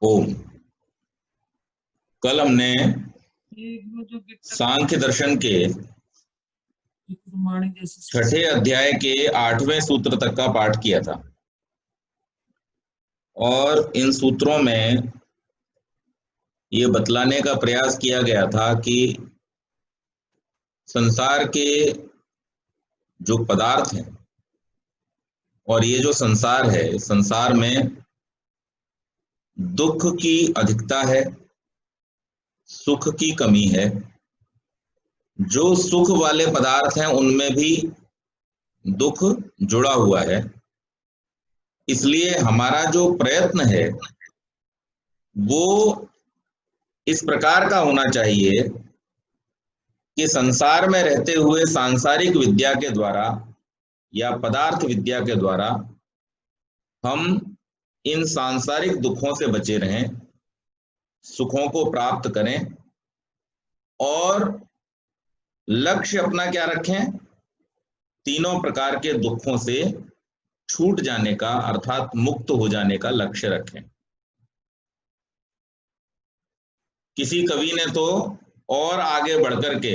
ओम। कल हमने सांख्य दर्शन के छठे अध्याय के 8वें सूत्र तक का पाठ किया था और इन सूत्रों में ये बतलाने का प्रयास किया गया था कि संसार के जो पदार्थ हैं और ये जो संसार है, संसार में दुख की अधिकता है, सुख की कमी है। जो सुख वाले पदार्थ हैं उनमें भी दुख जुड़ा हुआ है। इसलिए हमारा जो प्रयत्न है वो इस प्रकार का होना चाहिए कि संसार में रहते हुए सांसारिक विद्या के द्वारा या पदार्थ विद्या के द्वारा हम इन सांसारिक दुखों से बचे रहें, सुखों को प्राप्त करें और लक्ष्य अपना क्या रखें? तीनों प्रकार के दुखों से छूट जाने का अर्थात मुक्त हो जाने का लक्ष्य रखें। किसी कवि ने तो और आगे बढ़कर के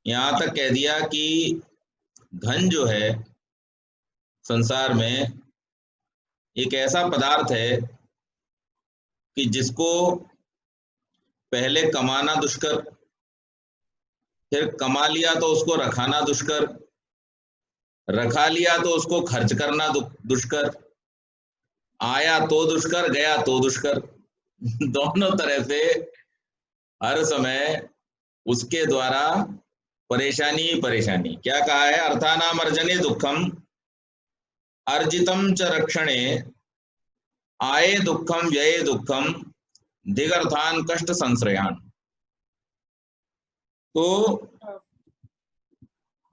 यहां तक कह दिया कि धन जो है संसार में एक ऐसा पदार्थ है कि जिसको पहले कमाना दुष्कर, फिर कमा लिया तो उसको रखाना दुष्कर, रखा लिया तो उसको खर्च करना दुष्कर, आया तो दुष्कर, गया तो दुष्कर। दोनों तरह से हर समय उसके द्वारा परेशानी ही परेशानी। क्या कहा है? अर्थानाम अर्जने दुखम अर्जितम च रक्षणे आये दुखम व्यये दुखम दिगर्थान कष्ट संश्रयान। तो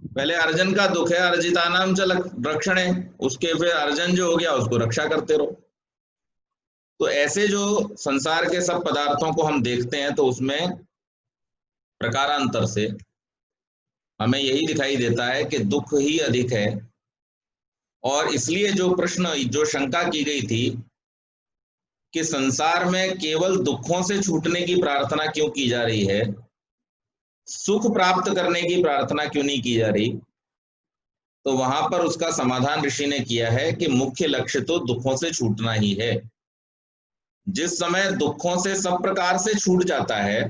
पहले अर्जन का दुख है, अर्जितानाम च रक्षणे, उसके फिर अर्जन जो हो गया उसको रक्षा करते रहो। तो ऐसे जो संसार के सब पदार्थों को हम देखते हैं तो उसमें प्रकारांतर से हमें यही दिखाई देता है कि दुख ही अधिक है। और इसलिए जो प्रश्न, जो शंका की गई थी कि संसार में केवल दुखों से छूटने की प्रार्थना क्यों की जा रही है, सुख प्राप्त करने की प्रार्थना क्यों नहीं की जा रही, तो वहां पर उसका समाधान ऋषि ने किया है कि मुख्य लक्ष्य तो दुखों से छूटना ही है। जिस समय दुखों से सब प्रकार से छूट जाता है,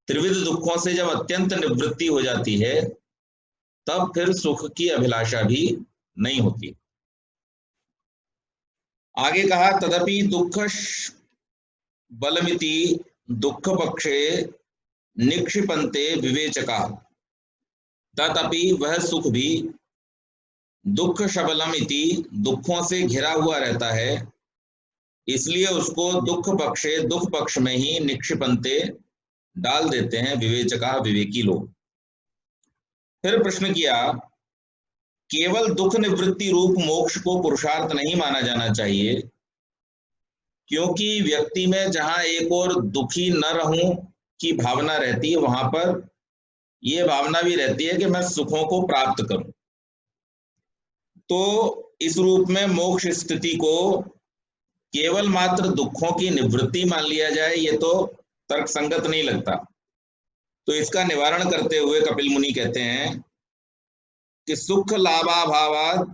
त्रिविध दुखों से जब अत्यंत निवृत्ति हो जाती है, तब फिर सुख की अभिलाषा भी नहीं होती। आगे कहा तदपि दुख बलमिति दुख पक्षे निक्षिपन्ते विवेचका। तदपि वह सुख भी दुख शबलम इति दुखों से घिरा हुआ रहता है, इसलिए उसको दुख पक्षे, दुख पक्ष में ही निक्षिपन्ते डाल देते हैं विवेचका, विवेकी लोग। फिर प्रश्न किया, केवल दुख निवृत्ति रूप मोक्ष को पुरुषार्थ नहीं माना जाना चाहिए, क्योंकि व्यक्ति में जहां एक और दुखी न रहूं की भावना रहती है, वहां पर यह भावना भी रहती है कि मैं सुखों को प्राप्त करूं। तो इस रूप में मोक्ष स्थिति को केवल मात्र दुखों की निवृत्ति मान लिया जाए, ये तो तर्क संगत नहीं लगता। तो इसका निवारण करते हुए कपिल मुनि कहते हैं कि सुख लाभाभावात्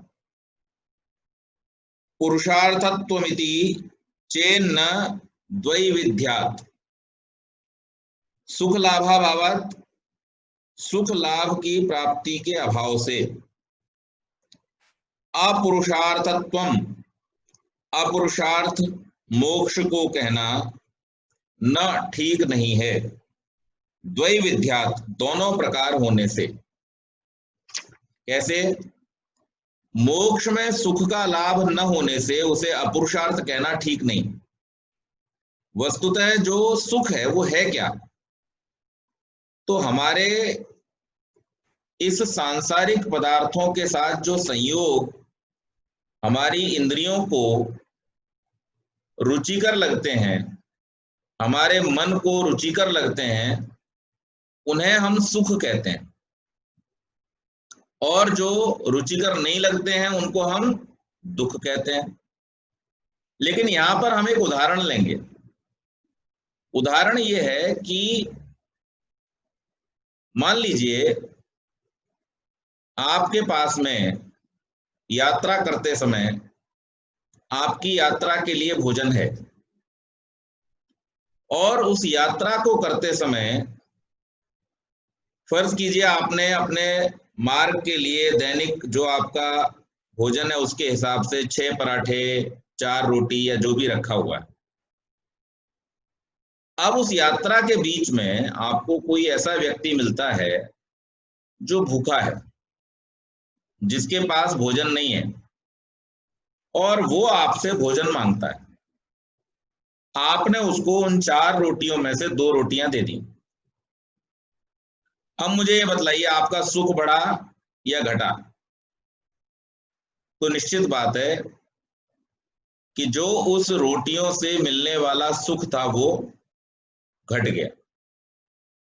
पुरुषार्थत्वमिति चेन्न द्वैविध्यात्। सुख लाभाभावात्, सुख लाभ की प्राप्ति के अभाव से, अपुरुषार्थत्वम, अपुरुषार्थ मोक्ष को कहना न ठीक नहीं है, द्वैविध्यात्, दोनों प्रकार होने से। कैसे? मोक्ष में सुख का लाभ न होने से उसे अपुरुषार्थ कहना ठीक नहीं। वस्तुतः जो सुख है वो है क्या? तो हमारे इस सांसारिक पदार्थों के साथ जो संयोग हमारी इंद्रियों को रुचिकर लगते हैं, हमारे मन को रुचिकर लगते हैं, उन्हें हम सुख कहते हैं। और जो रुचिकर नहीं लगते हैं उनको हम दुख कहते हैं। लेकिन यहां पर हम एक उदाहरण लेंगे। उदाहरण ये है कि मान लीजिए आपके पास में यात्रा करते समय आपकी यात्रा के लिए भोजन है, और उस यात्रा को करते समय फर्ज कीजिए आपने अपने मार्ग के लिए दैनिक जो आपका भोजन है उसके हिसाब से 6 पराठे, 4 रोटी या जो भी रखा हुआ है। अब उस यात्रा के बीच में आपको कोई ऐसा व्यक्ति मिलता है जो भूखा है, जिसके पास भोजन नहीं है, और वो आपसे भोजन मांगता है। आपने उसको उन 4 रोटियों में से 2 रोटियां दे दी। अब मुझे ये बतलाइए, आपका सुख बढ़ा या घटा? तो निश्चित बात है कि जो उस रोटियों से मिलने वाला सुख था वो घट गया,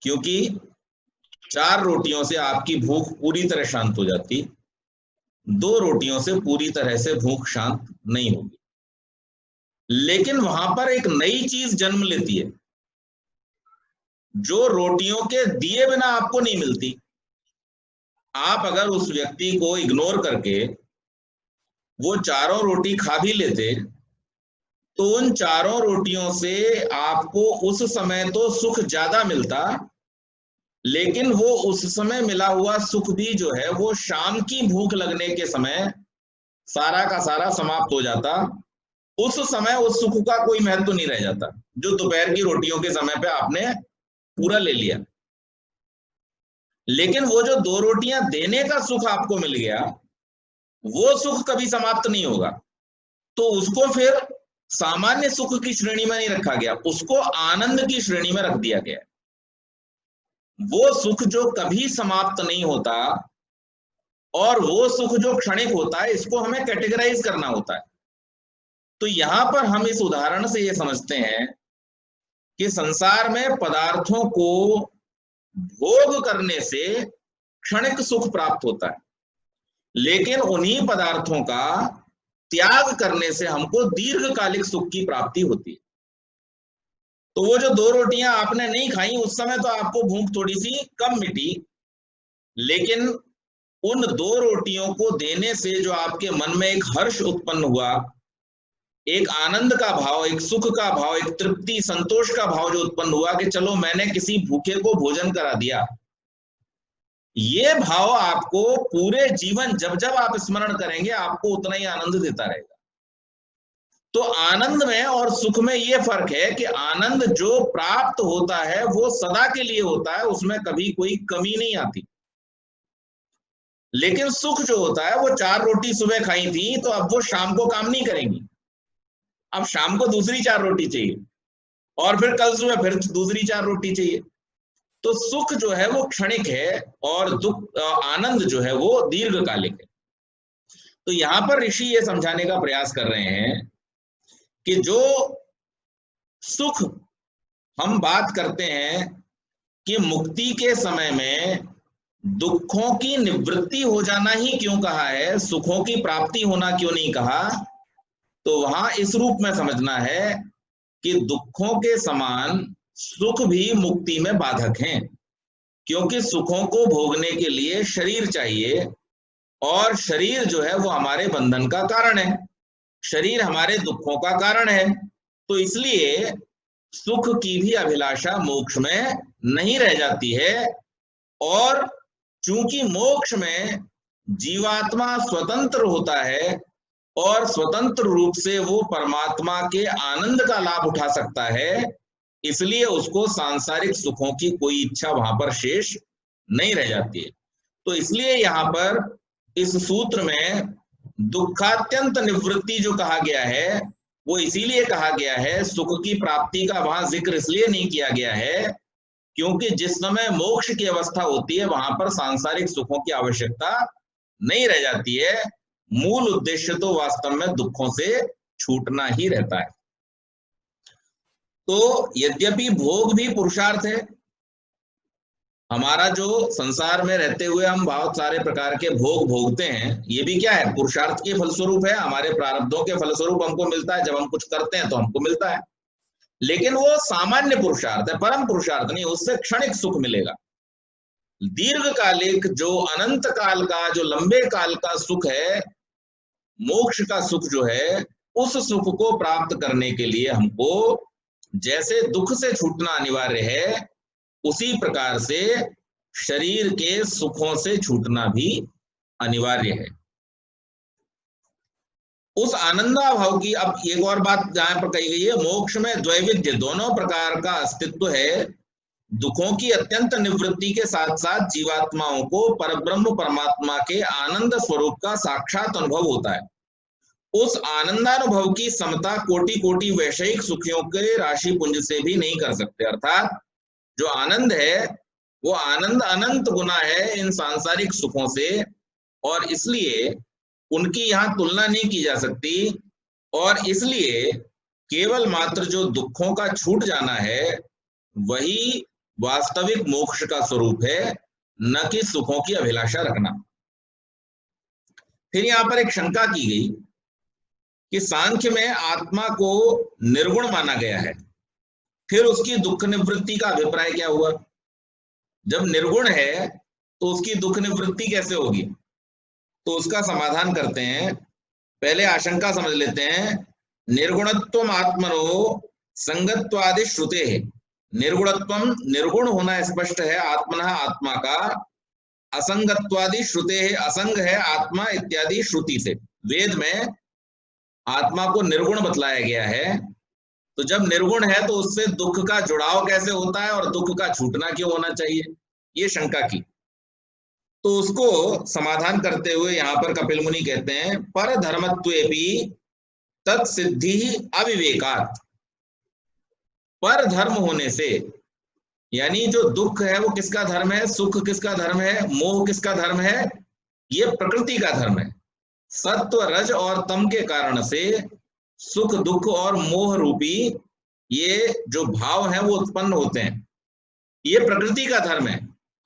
क्योंकि 4 रोटियों से आपकी भूख पूरी तरह शांत हो जाती, 2 रोटियों से पूरी तरह से भूख शांत नहीं होगी। लेकिन वहां पर एक नई चीज जन्म लेती है, जो रोटियों के दिए बिना आपको नहीं मिलती। आप अगर उस व्यक्ति को इग्नोर करके वो चारों रोटी खा भी लेते, तो उन चारों रोटियों से आपको उस समय तो सुख ज्यादा मिलता, लेकिन वो उस समय मिला हुआ सुख भी जो है वो शाम की भूख लगने के समय सारा का सारा समाप्त हो जाता। उस समय उस सुख का कोई महत्व नहीं रह जाता, जो दोपहर की रोटियों के समय पे आपने पूरा ले लिया। लेकिन वो जो 2 रोटियां देने का सुख आपको मिल गया, वो सुख कभी समाप्त नहीं होगा। तो उसको फिर सामान्य सुख की श्रेणी में नहीं रखा गया, उसको आनंद की श्रेणी में रख दिया गया। वो सुख जो कभी समाप्त नहीं होता और वो सुख जो क्षणिक होता है, इसको हमें कैटेगराइज करना होता है। तो यहां पर हम इस उदाहरण से ये समझते हैं कि संसार में पदार्थों को भोग करने से क्षणिक सुख प्राप्त होता है, लेकिन उन्हीं पदार्थों का त्याग करने से हमको दीर्घकालिक सुख की प्राप्ति होती है। तो वो जो 2 रोटियां आपने नहीं खाई, उस समय तो आपको भूख थोड़ी सी कम मिटी, लेकिन उन 2 रोटियों को देने से जो आपके मन में एक हर्ष उत्पन्न हुआ, एक आनंद का भाव, एक सुख का भाव, एक तृप्ति संतोष का भाव जो उत्पन्न हुआ कि चलो मैंने किसी भूखे को भोजन करा दिया, ये भाव आपको पूरे जीवन जब जब आप स्मरण करेंगे आपको उतना ही आनंद देता रहेगा। तो आनंद में और सुख में ये फर्क है कि आनंद जो प्राप्त होता है वो सदा के लिए होता है, उसमें कभी कोई कमी नहीं आती। लेकिन सुख जो होता है, वो 4 रोटी सुबह खाई थी तो अब वो शाम को काम नहीं करेंगी, अब शाम को दूसरी 4 रोटी चाहिए, और फिर कल सुबह फिर दूसरी 4 रोटी चाहिए। तो सुख जो है वो क्षणिक है और दुख आनंद जो है वो दीर्घकालिक है। तो यहां पर ऋषि ये समझाने का प्रयास कर रहे हैं कि जो सुख हम बात करते हैं कि मुक्ति के समय में दुखों की निवृत्ति हो जाना ही क्यों कहा है, सुखों की प्राप्ति होना क्यों नहीं कहा, तो वहां इस रूप में समझना है कि दुखों के समान सुख भी मुक्ति में बाधक हैं, क्योंकि सुखों को भोगने के लिए शरीर चाहिए, और शरीर जो है वो हमारे बंधन का कारण है, शरीर हमारे दुखों का कारण है। तो इसलिए सुख की भी अभिलाषा मोक्ष में नहीं रह जाती है, और चूंकि मोक्ष में जीवात्मा स्वतंत्र होता है और स्वतंत्र रूप से वो परमात्मा के आनंद का लाभ उठा सकता है, इसलिए उसको सांसारिक सुखों की कोई इच्छा वहां पर शेष नहीं रह जाती है। तो इसलिए यहां पर इस सूत्र में दुखात्यंत निवृत्ति जो कहा गया है, वो इसीलिए कहा गया है, सुख की प्राप्ति का वहां जिक्र इसलिए नहीं किया गया है क्योंकि जिस समय मोक्ष की अवस्था होती है वहां पर सांसारिक सुखों की आवश्यकता नहीं रह जाती है। मूल उद्देश्य तो वास्तव में दुखों से छूटना ही रहता है। तो यद्यपि भोग भी पुरुषार्थ है, हमारा जो संसार में रहते हुए हम बहुत सारे प्रकार के भोग भोगते हैं, ये भी क्या है, पुरुषार्थ के फलस्वरूप है, हमारे प्रारब्धों के फलस्वरूप हमको मिलता है। जब हम कुछ करते हैं तो हमको मिलता है, लेकिन वो सामान्य पुरुषार्थ है, परम पुरुषार्थ नहीं। उससे क्षणिक सुख मिलेगा। दीर्घकालिक जो अनंत काल का, जो लंबे काल का सुख है, मोक्ष का सुख जो है, उस सुख को प्राप्त करने के लिए हमको जैसे दुख से छूटना अनिवार्य है, उसी प्रकार से शरीर के सुखों से छूटना भी अनिवार्य है। उस आनंदाभाव की अब एक और बात जहां पर कही गई है, मोक्ष में द्वैविध्य, दोनों प्रकार का अस्तित्व है। दुखों की अत्यंत निवृत्ति के साथ साथ जीवात्माओं को परब्रह्म परमात्मा के आनंद स्वरूप का साक्षात अनुभव होता है। उस आनंदानुभव की समता कोटि कोटि वैषयिक सुखियों के राशि पुंज से भी नहीं कर सकते। अर्थात जो आनंद है वो आनंद अनंत गुना है इन सांसारिक सुखों से, और इसलिए उनकी यहाँ तुलना नहीं की जा सकती। और इसलिए केवल मात्र जो दुखों का छूट जाना है वही वास्तविक मोक्ष का स्वरूप है, न कि सुखों की अभिलाषा रखना। फिर यहां पर एक शंका की गई कि सांख्य में आत्मा को निर्गुण माना गया है, फिर उसकी दुख निवृत्ति का अभिप्राय क्या हुआ? जब निर्गुण है तो उसकी दुख निवृत्ति कैसे होगी? तो उसका समाधान करते हैं। पहले आशंका समझ लेते हैं। निर्गुणत्वम आत्मनो संगत्वादि श्रुते है। निर्गुणत्वम, निर्गुण होना स्पष्ट है आत्मना, आत्मा का। असंगत्वादि श्रुते है, असंग है आत्मा इत्यादि श्रुति से। वेद में आत्मा को निर्गुण बतलाया गया है। तो जब निर्गुण है तो उससे दुख का जुड़ाव कैसे होता है और दुख का छूटना क्यों होना चाहिए, ये शंका की। तो उसको समाधान करते हुए यहां पर कपिल मुनि कहते हैं, पर धर्मत्वेपि तत्सिद्धि अविवेकात्। पर धर्म होने से, यानी जो दुख है वो किसका धर्म है, सुख किसका धर्म है, मोह किसका धर्म है, ये प्रकृति का धर्म है। सत्व रज और तम के कारण से सुख दुख और मोह रूपी ये जो भाव है वो उत्पन्न होते हैं। ये प्रकृति का धर्म है,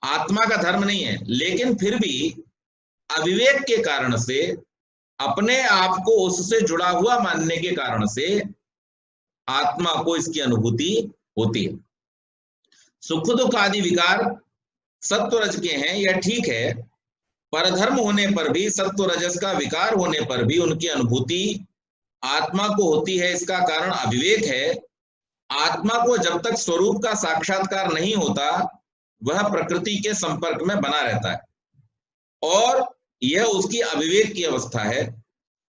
आत्मा का धर्म नहीं है। लेकिन फिर भी अविवेक के कारण से, अपने आप को उससे जुड़ा हुआ मानने के कारण से आत्मा को इसकी अनुभूति होती है। सुख दुख आदि विकार सत्व रज के हैं, यह ठीक है। परधर्म होने पर भी, सत्व रजस का विकार होने पर भी उनकी अनुभूति आत्मा को होती है। इसका कारण अविवेक है। आत्मा को जब तक स्वरूप का साक्षात्कार नहीं होता वह प्रकृति के संपर्क में बना रहता है, और यह उसकी अविवेक की अवस्था है।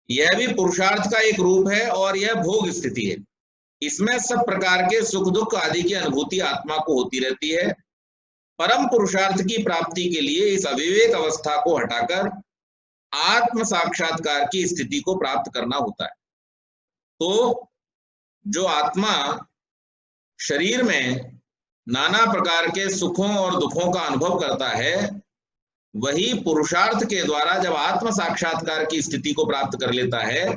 यह भी पुरुषार्थ का एक रूप है और यह भोग स्थिति है। इसमें सब प्रकार के सुख दुख आदि की अनुभूति आत्मा को होती रहती है। परम पुरुषार्थ की प्राप्ति के लिए इस अविवेक अवस्था को हटाकर आत्म साक्षात्कार की स्थिति को प्राप्त करना होता है। तो जो आत्मा शरीर में नाना प्रकार के सुखों और दुखों का अनुभव करता है, वही पुरुषार्थ के द्वारा जब आत्म साक्षात्कार की स्थिति को प्राप्त कर लेता है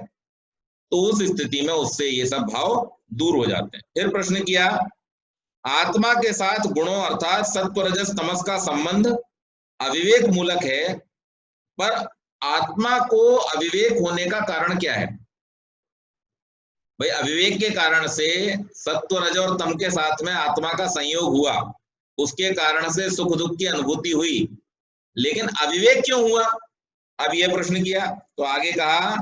तो उस स्थिति में उससे ये सब भाव दूर हो जाते हैं। फिर प्रश्न किया, आत्मा के साथ गुणों अर्थात सत्व रजस तमस का संबंध अविवेक मूलक है, पर आत्मा को अविवेक होने का कारण क्या है? भाई अविवेक के कारण से सत्व रज और तम के साथ में आत्मा का संयोग हुआ, उसके कारण से सुख दुख की अनुभूति हुई, लेकिन अविवेक क्यों हुआ? अब यह प्रश्न किया तो आगे कहा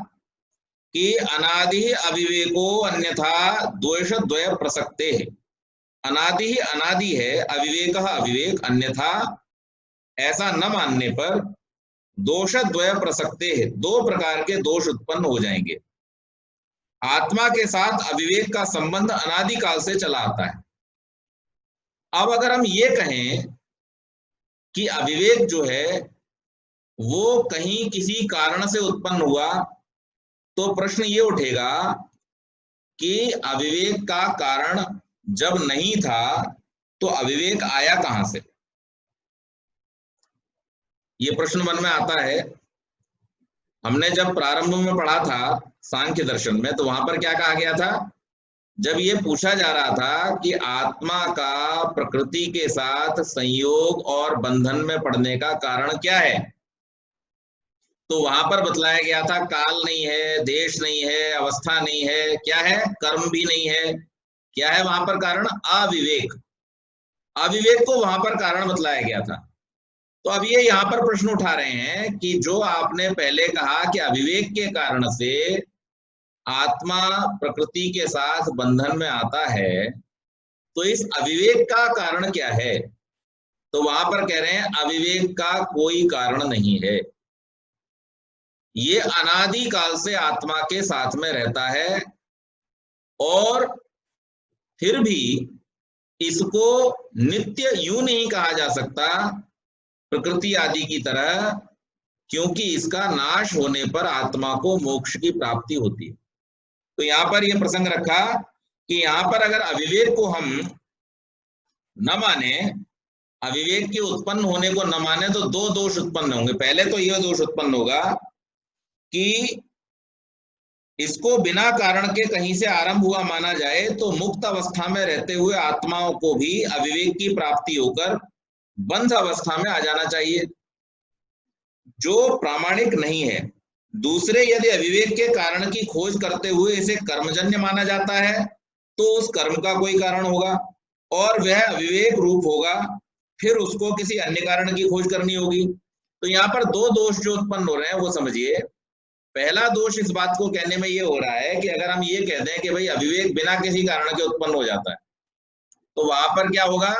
कि अनादि अविवेको अन्यथा द्वेष द्वय प्रसक्ते है। अनादि ही अनादि है, अविवेक अविवेक, अन्यथा ऐसा न मानने पर दोष द्वय प्रसक्ते है, दो प्रकार के दोष उत्पन्न हो जाएंगे। आत्मा के साथ अविवेक का संबंध अनादिकाल से चला आता है। अब अगर हम ये कहें कि अविवेक जो है वो कहीं किसी कारण से उत्पन्न हुआ, तो प्रश्न ये उठेगा कि अविवेक का कारण जब नहीं था तो अविवेक आया कहां से? ये प्रश्न मन में आता है। हमने जब प्रारंभ में पढ़ा था सांख्य दर्शन में, तो वहां पर क्या कहा गया था? जब ये पूछा जा रहा था कि आत्मा का प्रकृति के साथ संयोग और बंधन में पड़ने का कारण क्या है, तो वहां पर बतलाया गया था काल नहीं है, देश नहीं है, अवस्था नहीं है, क्या है, कर्म भी नहीं है। क्या है वहां पर कारण? अविवेक। अविवेक को वहां पर कारण बतलाया गया था। तो अब ये यहाँ पर प्रश्न उठा रहे हैं कि जो आपने पहले कहा कि अविवेक के कारण से आत्मा प्रकृति के साथ बंधन में आता है, तो इस अविवेक का कारण क्या है? तो वहां पर कह रहे हैं अविवेक का कोई कारण नहीं है, ये अनादि काल से आत्मा के साथ में रहता है और फिर भी इसको नित्य यूं नहीं कहा जा सकता प्रकृति आदि की तरह, क्योंकि इसका नाश होने पर आत्मा को मोक्ष की प्राप्ति होती है। तो यहां पर यह प्रसंग रखा कि यहां पर अगर अविवेक को हम न माने, अविवेक के उत्पन्न होने को न माने, तो दो दोष उत्पन्न होंगे। पहले तो यह दोष उत्पन्न होगा कि इसको बिना कारण के कहीं से आरंभ हुआ माना जाए, तो मुक्त अवस्था में रहते हुए आत्माओं को भी अविवेक की प्राप्ति होकर बंध अवस्था में आ जाना चाहिए, जो प्रामाणिक नहीं है। दूसरे, यदि अविवेक के कारण की खोज करते हुए इसे कर्मजन्य माना जाता है, तो उस कर्म का कोई कारण होगा और वह अविवेक रूप होगा, फिर उसको किसी अन्य कारण की खोज करनी होगी। तो यहाँ पर दो दोष जो उत्पन्न हो रहे हैं वो समझिए। पहला दोष इस बात को कहने में ये हो रहा है कि अगर हम ये कह दें कि भाई अविवेक बिना किसी कारण के उत्पन्न हो जाता है, तो वहां पर क्या होगा?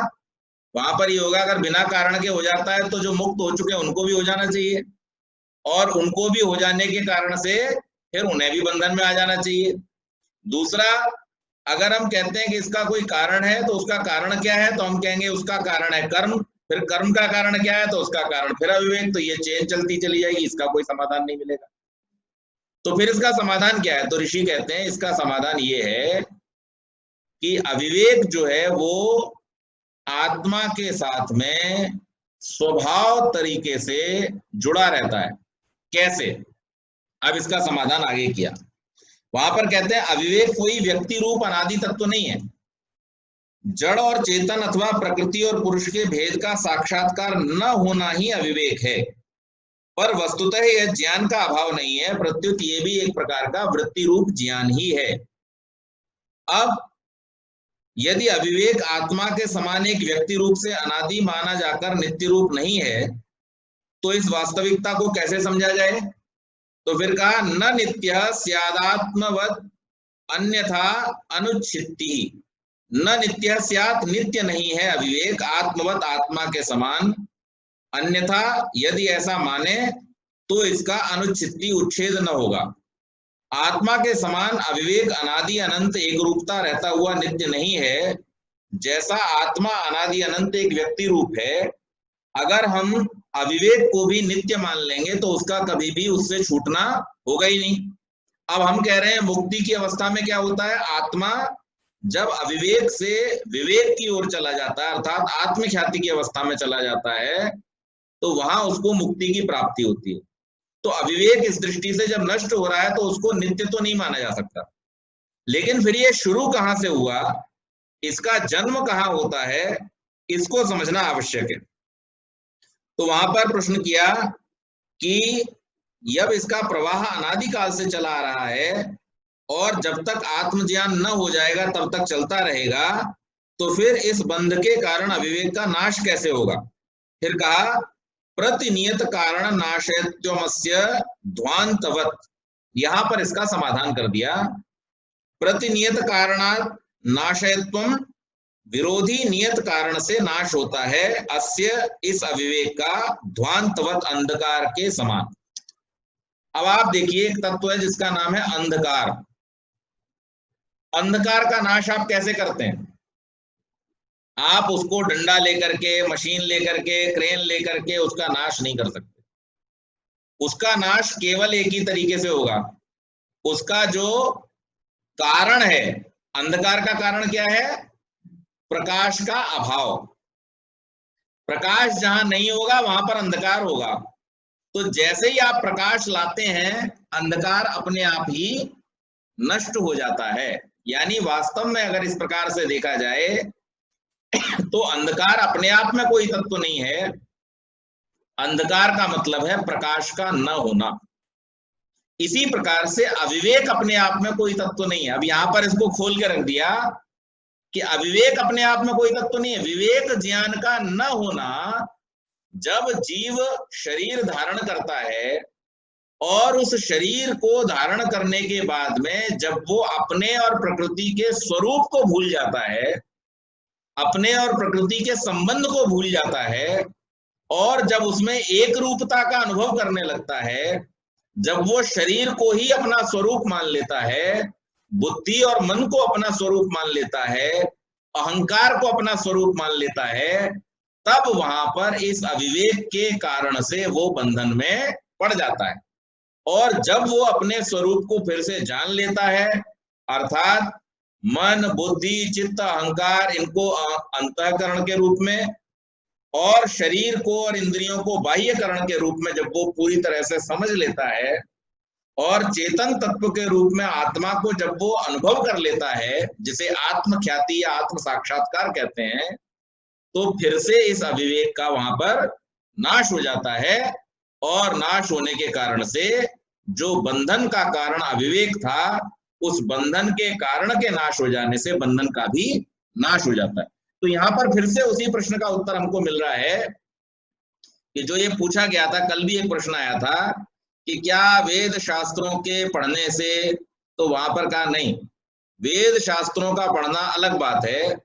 वहां पर ये होगा अगर बिना कारण के हो जाता है तो जो मुक्त हो चुके हैं उनको भी हो जाना चाहिए, और उनको भी हो जाने के कारण से फिर उन्हें भी बंधन में आ जाना चाहिए। दूसरा, अगर हम कहते हैं कि इसका कोई कारण है, तो उसका कारण क्या है? तो हम कहेंगे उसका कारण है कर्म, फिर कर्म का कारण क्या है? तो उसका कारण फिर अविवेक। तो ये चेन चलती चली जाएगी, इसका कोई समाधान नहीं मिलेगा। तो फिर इसका समाधान क्या है? तो ऋषि कहते हैं इसका समाधान ये है कि अविवेक जो है वो आत्मा के साथ में स्वभाव तरीके से जुड़ा रहता है। कैसे? अब इसका समाधान आगे किया। वहां पर कहते हैं अविवेक कोई व्यक्ति रूप अनादि तत्व नहीं है, जड़ और चेतन अथवा प्रकृति और पुरुष के भेद का साक्षात्कार न होना ही अविवेक है। पर वस्तुतः यह ज्ञान का अभाव नहीं है, प्रत्युत ये भी एक प्रकार का वृत्ति रूप ज्ञान ही है। अब यदि अविवेक आत्मा के समान एक व्यक्ति रूप से अनादि माना जाकर नित्य रूप नहीं है, तो इस वास्तविकता को कैसे समझा जाए? तो फिर कहा न नित्य स्यादात्मवत् अन्यथा अनुच्छित्ति। न नित्य स्यात्, नित्य नहीं है अविवेक आत्मवत् आत्मा के समान, अन्यथा यदि ऐसा माने तो इसका अनुच्छित्ति उच्छेद न होगा। आत्मा के समान अविवेक अनादि अनंत एक रूपता रहता हुआ नित्य नहीं है, जैसा आत्मा अनादि अनंत एक व्यक्ति रूप है। अगर हम अविवेक को भी नित्य मान लेंगे तो उसका कभी भी उससे छूटना होगा ही नहीं। अब हम कह रहे हैं मुक्ति की अवस्था में क्या होता है? आत्मा जब अविवेक से विवेक की ओर चला जाता है, अर्थात आत्मख्याति की अवस्था में चला जाता है, तो वहां उसको मुक्ति की प्राप्ति होती है। तो अविवेक इस दृष्टि से जब नष्ट हो रहा है तो उसको नित्य तो नहीं माना जा सकता। लेकिन फिर ये शुरू कहां से हुआ, इसका जन्म कहां होता है, इसको समझना आवश्यक है। तो वहां पर प्रश्न किया कि जब इसका प्रवाह अनादिकाल से चला आ रहा है और जब तक आत्मज्ञान न हो जाएगा तब तक चलता रहेगा, तो फिर इस बंध के कारण अविवेक का नाश कैसे होगा? फिर कहा प्रतिनियत कारण नाशयत्वमस्य ध्वांतवत्। यहां पर इसका समाधान कर दिया। प्रतिनियत कारणात् नाशयत्वम, विरोधी नियत कारण से नाश होता है, अस्य इस अविवेक का ध्वांतवत् अंधकार के समान। अब आप देखिए एक तत्व है जिसका नाम है अंधकार। अंधकार का नाश आप कैसे करते हैं? आप उसको डंडा लेकर के, मशीन लेकर के, क्रेन लेकर के उसका नाश नहीं कर सकते। उसका नाश केवल एक ही तरीके से होगा, उसका जो कारण है, अंधकार का कारण क्या है? प्रकाश का अभाव। प्रकाश जहां नहीं होगा वहां पर अंधकार होगा। तो जैसे ही आप प्रकाश लाते हैं, अंधकार अपने आप ही नष्ट हो जाता है। यानी वास्तव में अगर इस प्रकार से देखा जाए तो अंधकार अपने आप में कोई तत्व नहीं है। अंधकार का मतलब है प्रकाश का न होना। इसी प्रकार से अविवेक अपने आप में कोई तत्व नहीं है। अब यहां पर इसको खोल के रख दिया कि अविवेक अपने आप में कोई तत्व नहीं है। विवेक ज्ञान का न होना, जब जीव शरीर धारण करता है और उस शरीर को धारण करने के बाद में जब वो अपने और प्रकृति के स्वरूप को भूल जाता है, अपने और प्रकृति के संबंध को भूल जाता है, और जब उसमें एक रूपता का अनुभव करने लगता है, जब वो शरीर को ही अपना स्वरूप मान लेता है, बुद्धि और मन को अपना स्वरूप मान लेता है, अहंकार को अपना स्वरूप मान लेता है, तब वहां पर इस अविवेक के कारण से वो बंधन में पड़ जाता है। और जब वो अपने स्वरूप को फिर से जान लेता है, अर्थात मन, बुद्धि, चित्त, अहंकार, इनको अंतःकरण के रूप में और शरीर को और इंद्रियों को बाह्यकरण के रूप में जब वो पूरी तरह से समझ लेता है और चेतन तत्व के रूप में आत्मा को जब वो अनुभव कर लेता है, जिसे आत्म ख्याति या आत्म साक्षात्कार कहते हैं, तो फिर से इस अविवेक का वहां पर नाश हो जाता है। और नाश होने के कारण से जो बंधन का कारण अविवेक था, उस बंधन के कारण के नाश हो जाने से बंधन का भी नाश हो जाता है। तो यहाँ पर फिर से उसी प्रश्न का उत्तर हमको मिल रहा है कि जो ये पूछा गया था, कल भी एक प्रश्न आया था कि क्या वेद शास्त्रों के पढ़ने से, तो वहां पर कहा नहीं, वेद शास्त्रों का पढ़ना अलग बात है,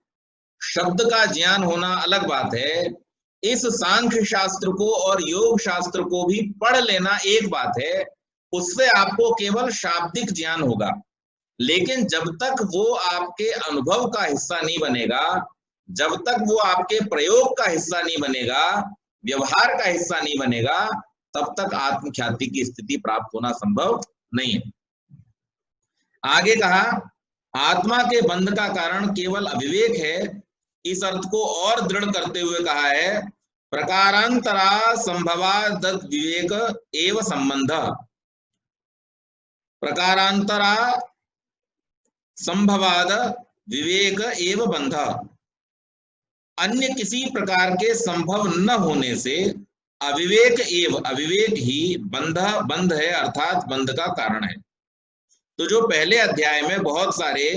शब्द का ज्ञान होना अलग बात है। इस सांख्य शास्त्र को और योग शास्त्र को भी पढ़ लेना एक बात है, उससे आपको केवल शाब्दिक ज्ञान होगा। लेकिन जब तक वो आपके अनुभव का हिस्सा नहीं बनेगा, जब तक वो आपके प्रयोग का हिस्सा नहीं बनेगा, व्यवहार का हिस्सा नहीं बनेगा, तब तक आत्मख्याति की स्थिति प्राप्त होना संभव नहीं है। आगे कहा, आत्मा के बंध का कारण केवल अविवेक है। इस अर्थ को और दृढ़ करते हुए कहा है, प्रकारांतरा संभवाद विवेक एव संबंध। प्रकारांतरा संभवाद विवेक एव बंध। अन्य किसी प्रकार के संभव न होने से अविवेक एव, अविवेक ही बंध है, अर्थात बंध का कारण है। तो जो पहले अध्याय में बहुत सारे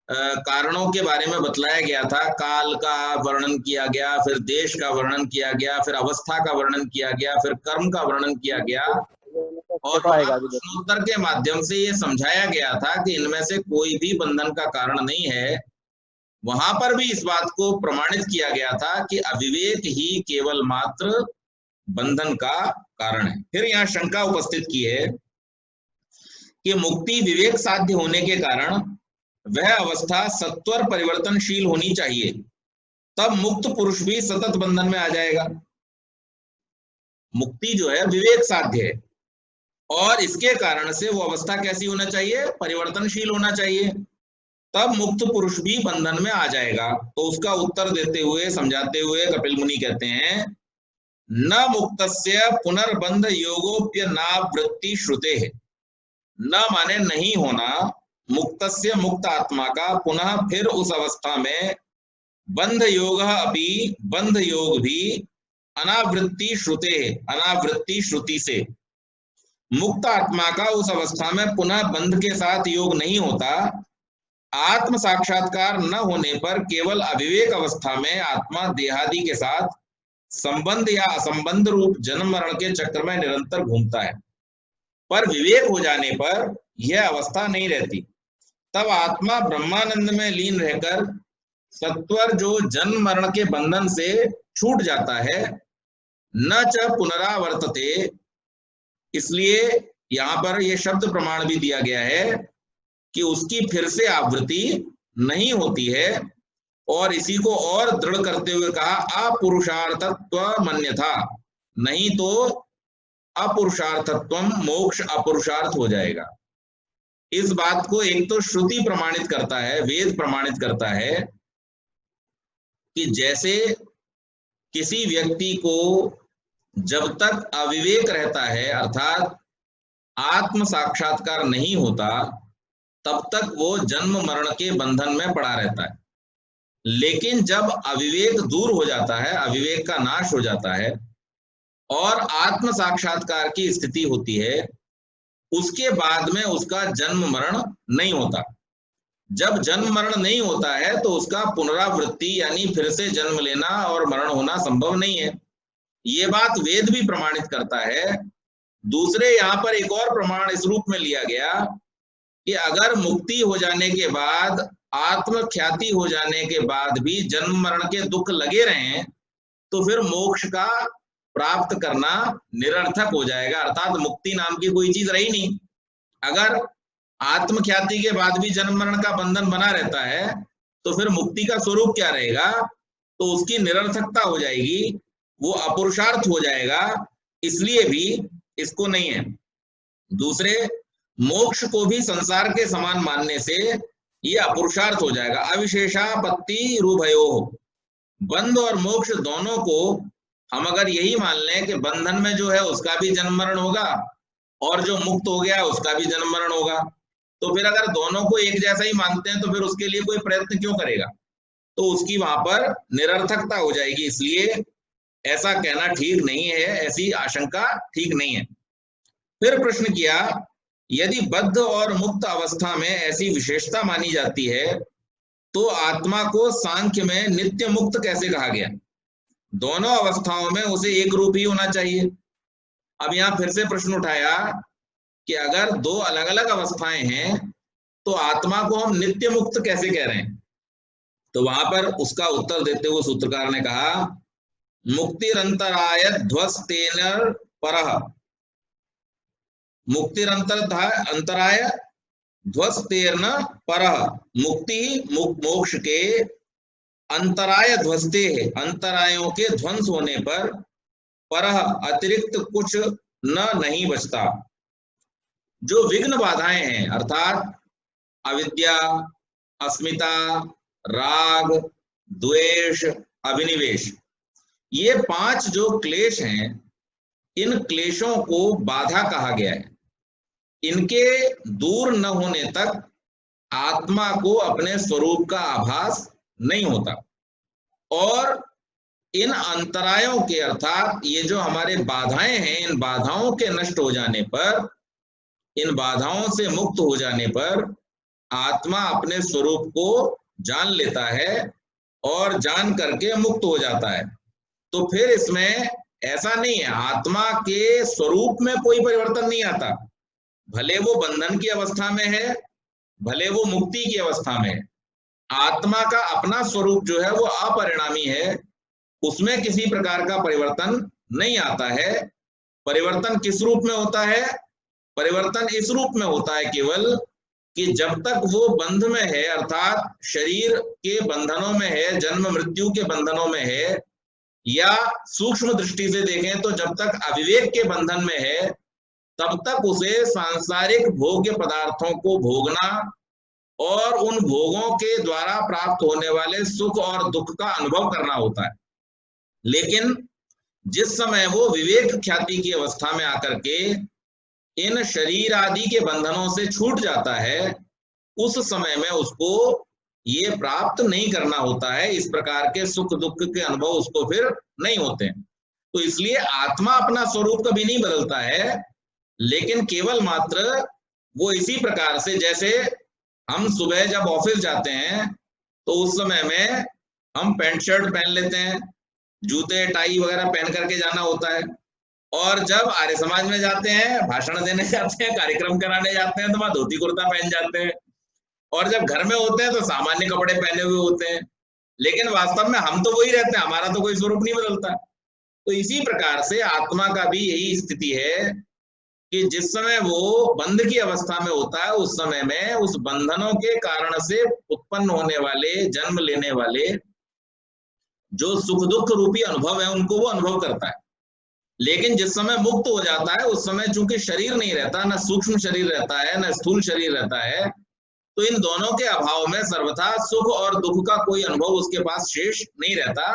कारणों के बारे में बतलाया गया था, काल का वर्णन किया गया, फिर देश का वर्णन किया गया, फिर अवस्था का वर्णन किया गया, फिर कर्म का वर्णन किया गया, और प्रश्नोत्तर के माध्यम से ये समझाया गया था कि इनमें से कोई भी बंधन का कारण नहीं है। वहां पर भी इस बात को प्रमाणित किया गया था कि अविवेक ही केवल मात्र बंधन का कारण है। फिर यहाँ शंका उपस्थित की है कि मुक्ति विवेक साध्य होने के कारण वह अवस्था सत्वर परिवर्तनशील होनी चाहिए, तब मुक्त पुरुष भी सतत बंधन में आ जाएगा। मुक्ति जो है विवेक साध्य है, और इसके कारण से वो अवस्था कैसी होना चाहिए? परिवर्तनशील होना चाहिए, तब मुक्त पुरुष भी बंधन में आ जाएगा। तो उसका उत्तर देते हुए, समझाते हुए कपिल मुनि कहते हैं, न मुक्तस्य पुनर्बंध योगोप्य नावृत्ति श्रुते है। न माने नहीं होना, मुक्तस्य मुक्त आत्मा का पुनः फिर उस अवस्था में बंध योग अपि, बंध योग भी अनावृत्ति श्रुते, अनावृत्ति श्रुति से, मुक्त आत्मा का उस अवस्था में पुनः बंध के साथ योग नहीं होता। आत्म साक्षात्कार न होने पर केवल अविवेक अवस्था में आत्मा देहादि के साथ संबंध या असंबंध रूप जन्म मरण के चक्र में निरंतर घूमता है, पर विवेक हो जाने पर यह अवस्था नहीं रहती। तब आत्मा ब्रह्मानंद में लीन रहकर सत्वर जो जन्म मरण के बंधन से छूट जाता है, न च पुनरावर्तते। इसलिए यहां पर यह शब्द प्रमाण भी दिया गया है कि उसकी फिर से आवृत्ति नहीं होती है। और इसी को और दृढ़ करते हुए कहा, अपुरुषार्थत्व मन्यथा, नहीं तो अपुरुषार्थत्व मोक्ष अपुरुषार्थ हो जाएगा। इस बात को एक तो श्रुति प्रमाणित करता है, वेद प्रमाणित करता है कि जैसे किसी व्यक्ति को जब तक अविवेक रहता है, अर्थात आत्म साक्षात्कार नहीं होता, तब तक वो जन्म मरण के बंधन में पड़ा रहता है। लेकिन जब अविवेक दूर हो जाता है, अविवेक का नाश हो जाता है और आत्म साक्षात्कार की स्थिति होती है, उसके बाद में उसका जन्म मरण नहीं होता। जब जन्म मरण नहीं होता है तो उसका पुनरावृत्ति यानी फिर से जन्म लेना और मरण होना संभव नहीं है। ये बात वेद भी प्रमाणित करता है। दूसरे यहाँ पर एक और प्रमाण इस रूप में लिया गया कि अगर मुक्ति हो जाने के बाद, आत्म ख्याति हो जाने के बाद भी जन्म मरण के दुख लगे रहें तो फिर मोक्ष का प्राप्त करना निरर्थक हो जाएगा, अर्थात मुक्ति नाम की कोई चीज रही नहीं। अगर आत्म ख्याति के बाद भी जन्म मरण का बंधन बना रहता है तो फिर मुक्ति का स्वरूप क्या रहेगा? तो उसकी निरर्थकता हो जाएगी, वो अपुरुषार्थ हो जाएगा, इसलिए भी इसको नहीं है। दूसरे, मोक्ष को भी संसार के समान मानने से ये अपुरुषार्थ हो जाएगा। अविशेषापत्ति रूभयो, बंध और मोक्ष दोनों को हम अगर यही मान लें कि बंधन में जो है उसका भी जन्म मरण होगा और जो मुक्त हो गया उसका भी जन्म मरण होगा, तो फिर अगर दोनों को एक जैसा ही मानते हैं तो फिर उसके लिए कोई प्रयत्न क्यों करेगा? तो उसकी वहां पर निरर्थकता हो जाएगी। इसलिए ऐसा कहना ठीक नहीं है, ऐसी आशंका ठीक नहीं है। फिर प्रश्न किया, यदि बद्ध और मुक्त अवस्था में ऐसी विशेषता मानी जाती है तो आत्मा को सांख्य में नित्य मुक्त कैसे कहा गया? दोनों अवस्थाओं में उसे एक रूप ही होना चाहिए। अब यहाँ फिर से प्रश्न उठाया कि अगर दो अलग अलग अवस्थाएं हैं तो आत्मा को हम नित्य मुक्त कैसे कह रहे हैं? तो वहां पर उसका उत्तर देते हुए सूत्रकार ने कहा, मुक्तिरंतराय ध्वस्तेन परः, मुक्तिरंतराय ध्वस्तेन परः, मुक्ति मोक्ष के अंतराय ध्वस्ते है, अंतरायों के ध्वंस होने पर परः अतिरिक्त कुछ न नहीं बचता। जो विघ्न बाधाएं हैं अर्थात अविद्या, अस्मिता, राग, द्वेष, अभिनिवेश, ये 5 जो क्लेश हैं, इन क्लेशों को बाधा कहा गया है। इनके दूर न होने तक आत्मा को अपने स्वरूप का आभास नहीं होता। और इन अंतरायों के अर्थात ये जो हमारे बाधाएं हैं, इन बाधाओं के नष्ट हो जाने पर, इन बाधाओं से मुक्त हो जाने पर आत्मा अपने स्वरूप को जान लेता है और जान करके मुक्त हो जाता है। तो फिर इसमें ऐसा नहीं है, आत्मा के स्वरूप में कोई परिवर्तन नहीं आता, भले वो बंधन की अवस्था में है, भले वो मुक्ति की अवस्था में है। आत्मा का अपना स्वरूप जो है वो अपरिणामी है, उसमें किसी प्रकार का परिवर्तन नहीं आता है। परिवर्तन किस रूप में होता है? परिवर्तन इस रूप में होता है केवल कि जब तक वो बंध में है, अर्थात शरीर के बंधनों में है, जन्म मृत्यु के बंधनों में है, या सूक्ष्म दृष्टि से देखें तो जब तक अविवेक के बंधन में है, तब तक उसे सांसारिक भोग्य पदार्थों को भोगना और उन भोगों के द्वारा प्राप्त होने वाले सुख और दुख का अनुभव करना होता है। लेकिन जिस समय वो विवेक ख्याति की अवस्था में आकर के इन शरीर आदि के बंधनों से छूट जाता है, उस समय में उसको ये प्राप्त नहीं करना होता है, इस प्रकार के सुख दुख के अनुभव उसको फिर नहीं होते हैं। तो इसलिए आत्मा अपना स्वरूप कभी नहीं बदलता है, लेकिन केवल मात्र वो इसी प्रकार से, जैसे हम सुबह जब ऑफिस जाते हैं तो उस समय में हम पैंट शर्ट पहन लेते हैं, जूते टाई वगैरह पहन करके जाना होता है, और जब आर्य समाज में जाते हैं, भाषण देने जाते हैं, कार्यक्रम कराने जाते हैं तो वहां धोती कुर्ता पहन जाते हैं, और जब घर में होते हैं तो सामान्य कपड़े पहने हुए होते हैं। लेकिन वास्तव में हम तो वही रहते हैं, हमारा तो कोई स्वरूप नहीं बदलता। तो इसी प्रकार से आत्मा का भी यही स्थिति है कि जिस समय वो बंध की अवस्था में होता है, उस समय में उस बंधनों के कारण से उत्पन्न होने वाले, जन्म लेने वाले जो सुख दुख रूपी अनुभव है उनको वो अनुभव करता है। लेकिन जिस समय मुक्त हो जाता है, उस समय चूंकि शरीर नहीं रहता, न सूक्ष्म शरीर रहता है, न स्थूल शरीर रहता है, तो इन दोनों के अभाव में सर्वथा सुख और दुख का कोई अनुभव उसके पास शेष नहीं रहता।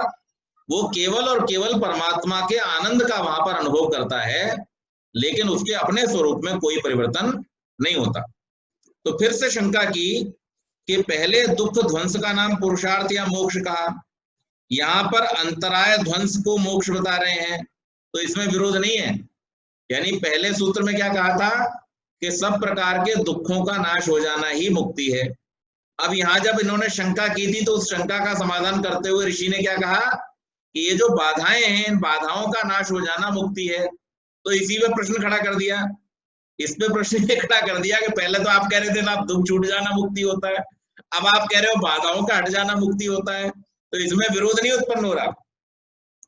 वो केवल और केवल परमात्मा के आनंद का वहां पर अनुभव करता है, लेकिन उसके अपने स्वरूप में कोई परिवर्तन नहीं होता। तो फिर से शंका की कि पहले दुख ध्वंस का नाम पुरुषार्थ या मोक्ष कहा, यहाँ पर अंतराय ध्वंस को मोक्ष बता रहे हैं, तो इसमें विरोध नहीं है। यानी पहले सूत्र में क्या कहा था कि सब प्रकार के दुखों का नाश हो जाना ही मुक्ति है। अब यहाँ जब इन्होंने शंका की थी तो उस शंका का समाधान करते हुए ऋषि ने क्या कहा कि ये जो बाधाएं हैं, इन बाधाओं का नाश हो जाना मुक्ति है। तो इसी में प्रश्न खड़ा कर दिया, इस पे प्रश्न ये खड़ा कर दिया कि पहले तो आप कह रहे थे ना दुख छूट जाना मुक्ति होता है, अब आप कह रहे हो बाधाओं का हट जाना मुक्ति होता है, तो इसमें विरोध नहीं उत्पन्न हो रहा।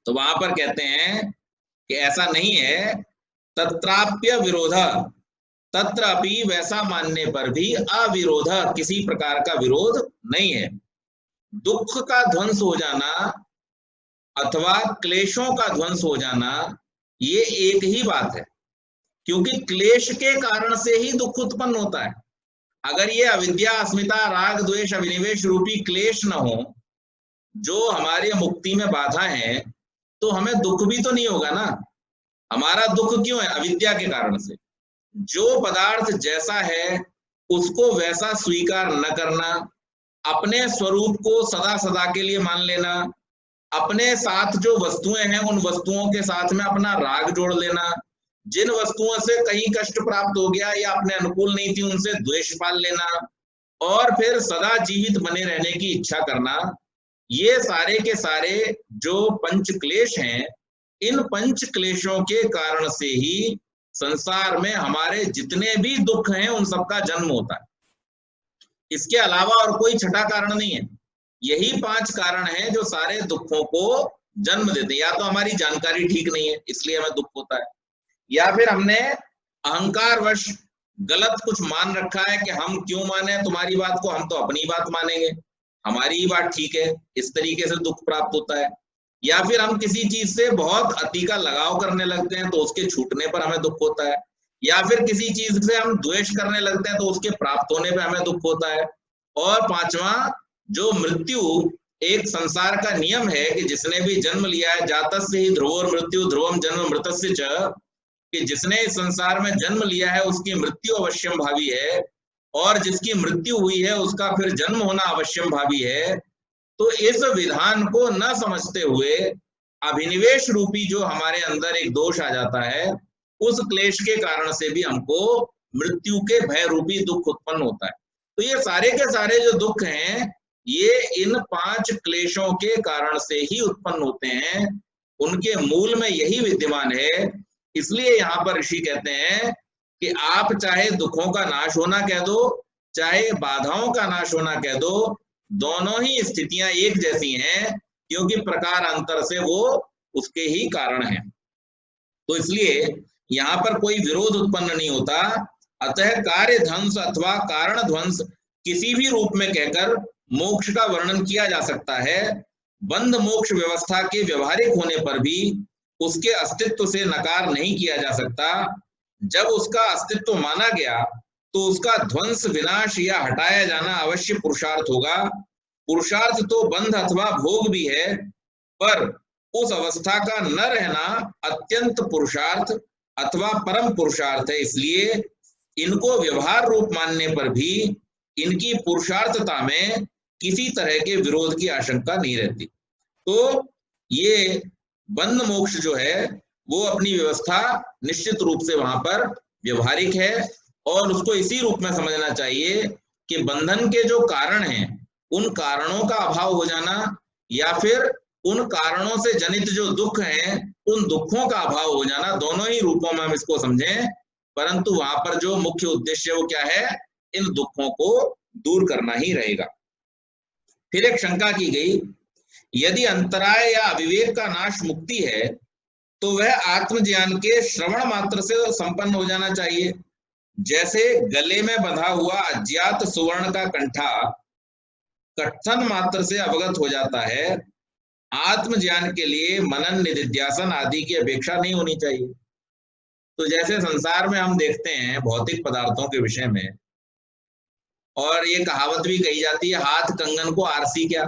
तो वहां पर कहते हैं कि ऐसा नहीं है, तत्राप्य विरोध, तत्र अपि वैसा मानने पर भी अविरोध, किसी प्रकार का विरोध नहीं है। दुख का ध्वंस हो जाना अथवा क्लेशों का ध्वंस हो जाना ये एक ही बात है, क्योंकि क्लेश के कारण से ही दुख उत्पन्न होता है। अगर ये अविद्या, अस्मिता, राग, द्वेष, अभिनिवेश रूपी क्लेश न हो जो हमारी मुक्ति में बाधा है, तो हमें दुख भी तो नहीं होगा ना। हमारा दुख क्यों है? अविद्या के कारण से। जो पदार्थ जैसा है उसको वैसा स्वीकार न करना, अपने स्वरूप को सदा सदा के लिए मान लेना, अपने साथ जो वस्तुएं हैं उन वस्तुओं के साथ में अपना राग जोड़ लेना, जिन वस्तुओं से कहीं कष्ट प्राप्त हो गया या अपने अनुकूल नहीं थी उनसे द्वेष पाल लेना, और फिर सदा जीवित बने रहने की इच्छा करना, ये सारे के सारे जो पंच क्लेश हैं, इन पंच क्लेशों के कारण से ही संसार में हमारे जितने भी दुख हैं उन सबका जन्म होता है। इसके अलावा और कोई छठा कारण नहीं है। यही 5 कारण हैं जो सारे दुखों को जन्म देते हैं। या तो हमारी जानकारी ठीक नहीं है इसलिए हमें दुख होता है, या फिर हमने अहंकारवश गलत कुछ मान रखा है कि हम क्यों माने तुम्हारी बात को, हम तो अपनी बात मानेंगे, हमारी ही बात ठीक है, इस तरीके से दुख प्राप्त होता है। या फिर हम किसी चीज से बहुत अति का लगाव करने लगते हैं तो उसके छूटने पर हमें दुख होता है, या फिर किसी चीज से हम द्वेष करने लगते हैं तो उसके प्राप्त होने पर हमें दुख होता है। और 5वां, जो मृत्यु एक संसार का नियम है कि जिसने भी जन्म लिया है, जातस्य ही ध्रुवोर मृत्यु ध्रुवम जन्म मृतस्य च, कि जिसने इस संसार में जन्म लिया है उसकी मृत्यु अवश्यम भावी है, और जिसकी मृत्यु हुई है उसका फिर जन्म होना अवश्यम भावी है। तो इस विधान को न समझते हुए अभिनिवेश रूपी जो हमारे अंदर एक दोष आ जाता है, उस क्लेश के कारण से भी हमको मृत्यु के भय रूपी दुख उत्पन्न होता है। तो ये सारे के सारे जो दुख हैं ये इन 5 क्लेशों के कारण से ही उत्पन्न होते हैं, उनके मूल में यही विद्यमान है। इसलिए यहाँ पर ऋषि कहते हैं कि आप चाहे दुखों का नाश होना कह दो, चाहे बाधाओं का नाश होना कह दो, दोनों ही स्थितियां एक जैसी हैं, क्योंकि प्रकार अंतर से वो उसके ही कारण हैं। तो इसलिए यहाँ पर कोई विरोध उत्पन्न नहीं होता। अतः कार्य ध्वंस अथवा कारण ध्वंस किसी भी रूप में कहकर मोक्ष का वर्णन किया जा सकता है। बंध मोक्ष व्यवस्था के व्यवहारिक होने पर भी उसके अस्तित्व से नकार नहीं किया जा सकता। जब उसका अस्तित्व माना गया तो उसका ध्वंस, विनाश या हटाया जाना अवश्य पुरुषार्थ होगा। पुरुषार्थ तो बंध अथवा भोग भी है, पर उस अवस्था का न रहना अत्यंत पुरुषार्थ अथवा परम पुरुषार्थ है। इसलिए इनको व्यवहार रूप मानने पर भी इनकी पुरुषार्थता में किसी तरह के विरोध की आशंका नहीं रहती। तो ये बंध मोक्ष जो है वो अपनी व्यवस्था निश्चित रूप से वहां पर व्यवहारिक है, और उसको इसी रूप में समझना चाहिए कि बंधन के जो कारण हैं उन कारणों का अभाव हो जाना, या फिर उन कारणों से जनित जो दुख हैं उन दुखों का अभाव हो जाना, दोनों ही रूपों में हम इसको समझें। परंतु वहां पर जो मुख्य उद्देश्य वो क्या है? इन दुखों को दूर करना ही रहेगा। फिर एक शंका की गई, यदि अंतराय या अविवेक का नाश मुक्ति है तो वह आत्मज्ञान के श्रवण मात्र से संपन्न हो जाना चाहिए। जैसे गले में बंधा हुआ अज्ञात सुवर्ण का कंठा कथन मात्र से अवगत हो जाता है, आत्मज्ञान के लिए मनन, निधिध्यासन आदि की अपेक्षा नहीं होनी चाहिए। तो जैसे संसार में हम देखते हैं भौतिक पदार्थों के विषय में, और ये कहावत भी कही जाती है, हाथ कंगन को आरसी क्या।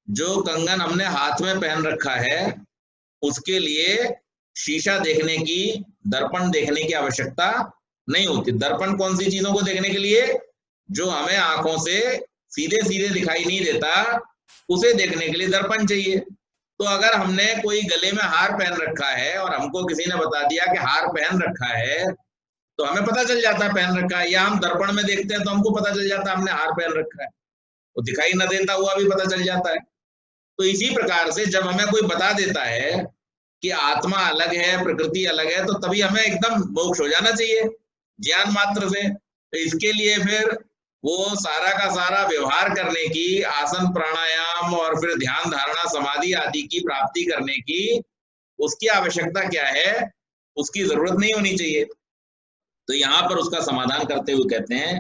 जो कंगन हमने हाथ में पहन रखा है उसके लिए शीशा देखने की, दर्पण देखने की आवश्यकता नहीं होती। दर्पण कौन सी चीजों को देखने के लिए? जो हमें आंखों से सीधे सीधे दिखाई नहीं देता, उसे देखने के लिए दर्पण चाहिए। तो अगर हमने कोई गले में हार पहन रखा है और हमको किसी ने बता दिया कि हार पहन रखा है, तो हमें पता चल जाता है पहन रखा है, या हम दर्पण में देखते हैं तो हमको पता चल जाता है हमने हार पहन रखा है, वो दिखाई न देता हुआ भी पता चल जाता है। तो इसी प्रकार से जब हमें कोई बता देता है कि आत्मा अलग है, प्रकृति अलग है, तो तभी हमें एकदम मोक्ष हो जाना चाहिए ज्ञान मात्र से। तो इसके लिए फिर वो सारा का सारा व्यवहार करने की, आसन प्राणायाम और फिर ध्यान धारणा समाधि आदि की प्राप्ति करने की उसकी आवश्यकता क्या है, उसकी जरूरत नहीं होनी चाहिए। तो यहाँ पर उसका समाधान करते हुए कहते हैं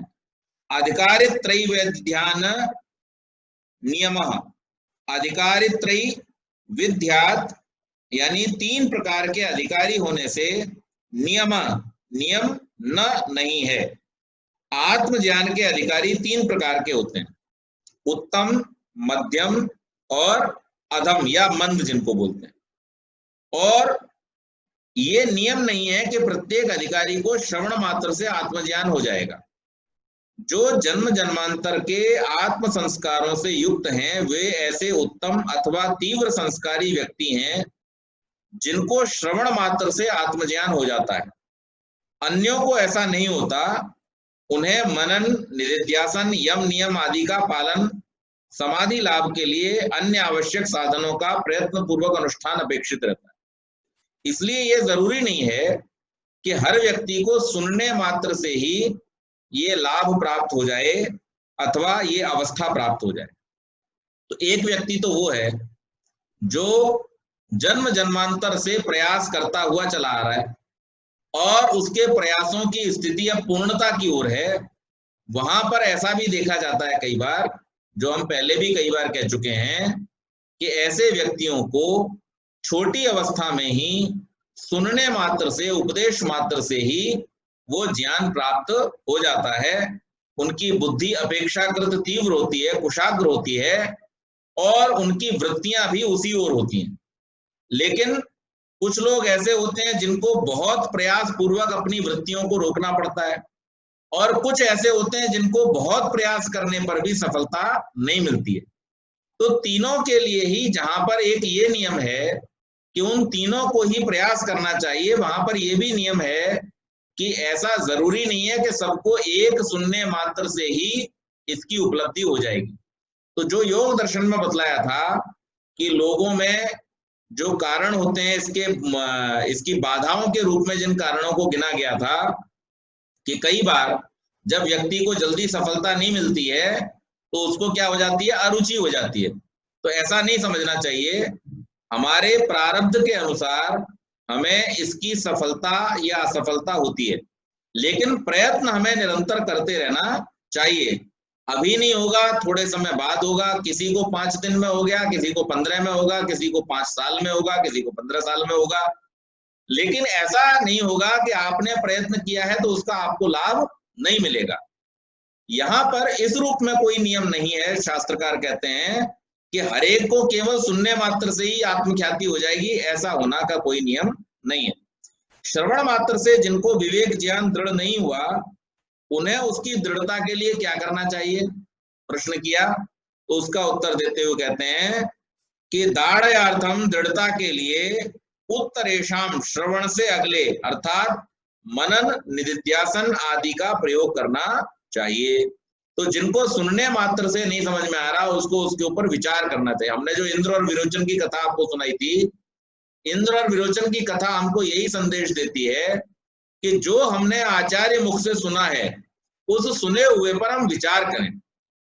अधिकारित त्रैविध्यान नियमः, अधिकारित्रयी विद्यात यानी 3 प्रकार के अधिकारी होने से नियम न नहीं है। आत्मज्ञान के अधिकारी 3 प्रकार के होते हैं, उत्तम, मध्यम और अधम या मंद जिनको बोलते हैं। और ये नियम नहीं है कि प्रत्येक अधिकारी को श्रवण मात्र से आत्मज्ञान हो जाएगा। जो जन्म जन्मांतर के आत्म संस्कारों से युक्त हैं वे ऐसे उत्तम अथवा तीव्र संस्कारी व्यक्ति हैं जिनको श्रवण मात्र से आत्मज्ञान हो जाता है। अन्यों को ऐसा नहीं होता, उन्हें मनन, निधिध्यासन, यम नियम आदि का पालन, समाधि लाभ के लिए अन्य आवश्यक साधनों का प्रयत्न पूर्वक अनुष्ठान अपेक्षित रहता है। इसलिए यह जरूरी नहीं है कि हर व्यक्ति को सुनने मात्र से ही ये लाभ प्राप्त हो जाए अथवा ये अवस्था प्राप्त हो जाए। तो एक व्यक्ति तो वो है जो जन्म जन्मांतर से प्रयास करता हुआ चला आ रहा है और उसके प्रयासों की स्थिति अब पूर्णता की ओर है। वहां पर ऐसा भी देखा जाता है कई बार, जो हम पहले भी कई बार कह चुके हैं, कि ऐसे व्यक्तियों को छोटी अवस्था में ही सुनने मात्र से, उपदेश मात्र से ही वो ज्ञान प्राप्त हो जाता है। उनकी बुद्धि अपेक्षाकृत तीव्र होती है, कुशाग्र होती है और उनकी वृत्तियां भी उसी ओर होती हैं। लेकिन कुछ लोग ऐसे होते हैं जिनको बहुत प्रयास पूर्वक अपनी वृत्तियों को रोकना पड़ता है, और कुछ ऐसे होते हैं जिनको बहुत प्रयास करने पर भी सफलता नहीं मिलती है। तो तीनों के लिए ही जहां पर एक ये नियम है कि उन तीनों को ही प्रयास करना चाहिए, वहां पर यह भी नियम है कि ऐसा जरूरी नहीं है कि सबको एक सुनने मात्र से ही इसकी उपलब्धि हो जाएगी। तो जो योग दर्शन में बतलाया था कि लोगों में जो कारण होते हैं, इसकी बाधाओं के रूप में जिन कारणों को गिना गया था कि कई बार जब व्यक्ति को जल्दी सफलता नहीं मिलती है तो उसको क्या हो जाती है, अरुचि हो जाती है। तो ऐसा नहीं समझना चाहिए, हमारे प्रारब्ध के अनुसार हमें इसकी सफलता या असफलता होती है, लेकिन प्रयत्न हमें निरंतर करते रहना चाहिए। अभी नहीं होगा, थोड़े समय बाद होगा, किसी को 5 दिन में हो गया, किसी को 15 में होगा, किसी को 5 साल में होगा, किसी को 15 साल में होगा, लेकिन ऐसा नहीं होगा कि आपने प्रयत्न किया है तो उसका आपको लाभ नहीं मिलेगा। यहाँ पर इस रूप में कोई नियम नहीं है। शास्त्रकार कहते हैं कि हर एक को केवल सुनने मात्र से ही आत्मख्याति हो जाएगी, ऐसा होना का कोई नियम नहीं है। श्रवण मात्र से जिनको विवेक ज्ञान दृढ़ नहीं हुआ, उन्हें उसकी दृढ़ता के लिए क्या करना चाहिए, प्रश्न किया। तो उसका उत्तर देते हुए कहते हैं कि दाढ़यार्थम, दृढ़ता के लिए, उत्तरेशम, श्रवण से अगले अर्थात मनन, निधिध्यासन आदि का प्रयोग करना चाहिए। तो जिनको सुनने मात्र से नहीं समझ में आ रहा, उसको उसके ऊपर विचार करना चाहिए। हमने जो इंद्र और विरोचन की कथा आपको सुनाई थी, इंद्र और विरोचन की कथा हमको यही संदेश देती है कि जो हमने आचार्य मुख से सुना है, उस सुने हुए पर हम विचार करें